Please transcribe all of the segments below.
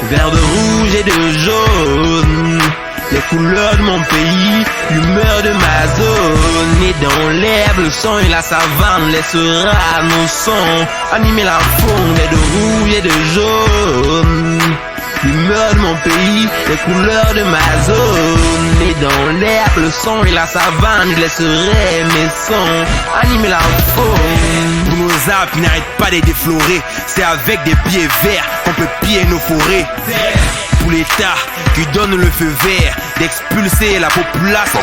vert, de rouge et de jaune. Les couleurs de mon pays, l'humeur de ma zone. Et dans l'herbe, le sang et la savane laissera nos sons animer la faune. Et de rouge et de jaune, l'humeur de mon pays, les couleurs de ma zone. Et dans l'herbe, le sang et la savane, je laisserai mes sons animer la faune. Pour nos arbres qui n'arrêtent pas de déflorer, c'est avec des pieds verts qu'on peut piller nos forêts. Pour l'État qui donne le feu vert d'expulser la population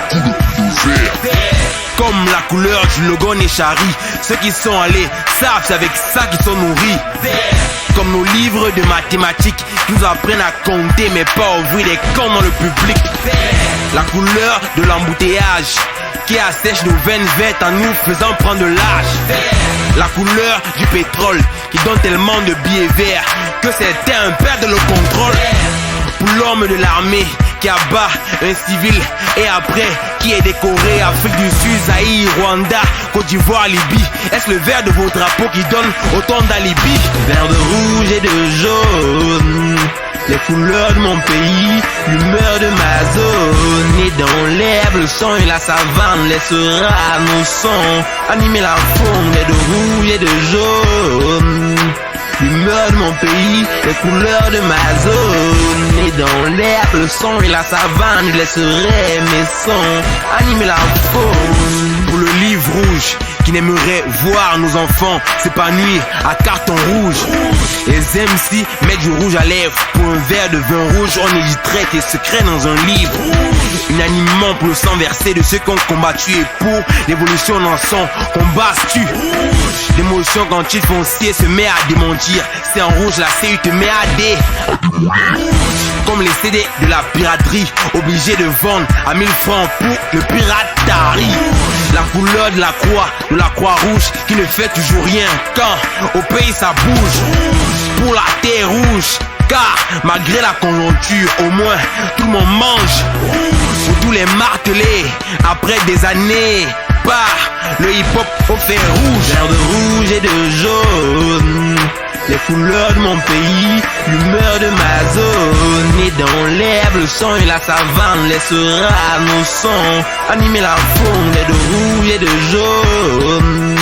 comme la couleur du logo Nechari. Ceux qui sont allés savent c'est avec ça qu'ils sont nourris. Comme nos livres de mathématiques qui nous apprennent à compter mais pas ouvrir des camps dans le public. La couleur de l'embouteillage qui assèche nos veines vertes en nous faisant prendre de l'âge. La couleur du pétrole qui donne tellement de billets verts que certains perdent le contrôle. Pour l'homme de l'armée qui abat un civil et après qui est décoré Afrique du Sud, Zaïre, Rwanda, Côte d'Ivoire, Libye. Est-ce le vert de vos drapeaux qui donne autant d'alibi? Vert, de rouge et de jaune, les couleurs de mon pays, l'humeur de ma zone. Et dans l'herbe, le sang et la savane laissera nos sons animer la faune. Et de rouge et de jaune, l'humeur de mon pays, les couleurs de ma zone. Et dans l'herbe, le sang et la savane, je laisserai mes sons animer la faune. Pour le livre rouge qui n'aimerait voir nos enfants s'épanouir à carton rouge. Les MC mettent du rouge à lèvres pour un verre de vin rouge. On hésiterait tes secrets dans un livre. Unanimement pour le sang versé de ceux qui ont combattu et pour l'évolution dans son combat tue. L'émotion quand il foncier se met à démentir. C'est en rouge, la CU te met à dé. Comme les CD de la piraterie, obligé de vendre à 1000 francs pour le piratari. La couleur de la croix rouge qui ne fait toujours rien quand au pays ça bouge. Pour la terre rouge, car malgré la conjoncture, au moins tout le monde mange. Pour tous les martelés, après des années, par le hip-hop au fer rouge. Vert, de rouge et de jaune, les couleurs de mon pays, l'humeur de ma zone. Et dans l'herbe, le sang et la savane laissera nos sons animer la faune. Et de rouge et de jaune,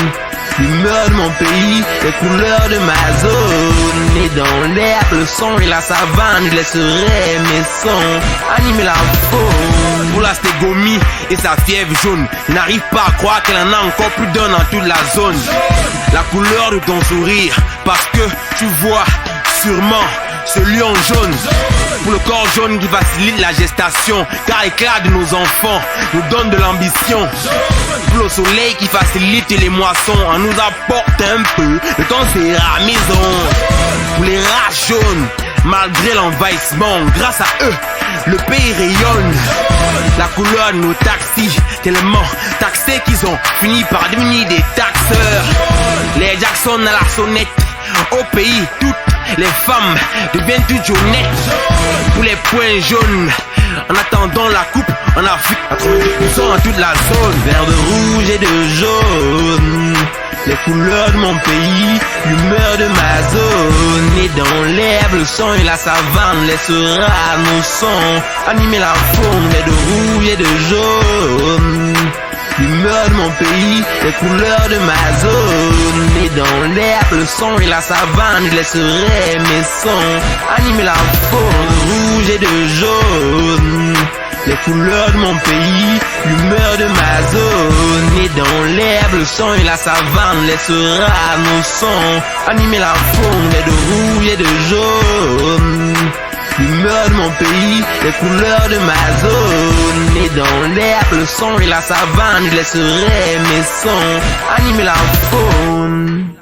l'humeur de mon pays, les couleurs de ma zone. Et dans l'herbe, le sang et la savane, je laisserai mes sons animer la faune. Pour la stégomie et sa fièvre jaune, je n'arrive pas à croire qu'elle en a encore plus d'un dans toute la zone. La couleur de ton sourire, parce que tu vois sûrement ce lion jaune. Pour le corps jaune qui facilite la gestation, car l'éclat de nos enfants nous donne de l'ambition. Pour le soleil qui facilite les moissons, on nous apporte un peu le temps c'est à maison. Pour les rats jaunes, malgré l'envahissement, grâce à eux, le pays rayonne. La couleur de nos taxis, tellement taxés qu'ils ont fini par devenir des taxeurs. Les Jackson à la sonnette, au pays, toutes les femmes deviennent toutes jaunettes. Pour les points jaunes, en attendant la coupe en Afrique, 90% dans toute la zone. Vert, de rouge et de jaune, les couleurs de mon pays, l'humeur de ma zone. Et dans l'herbe, le sang et la savane laissera nos sons animer la faune. Et de rouge et de jaune, l'humeur de mon pays, les couleurs de ma zone. Et dans l'herbe, le sang et la savane, je laisserai mes sons animer la faune. Rouge et de jaune, les couleurs de mon pays, l'humeur de ma zone. Et dans l'herbe, le sang et la savane laissera nos sons animer la faune. Et de rouge et de jaune, l'humeur de mon pays, les couleurs de ma zone. Et dans l'herbe, le sang et la savane, je laisserai mes sons animer la faune.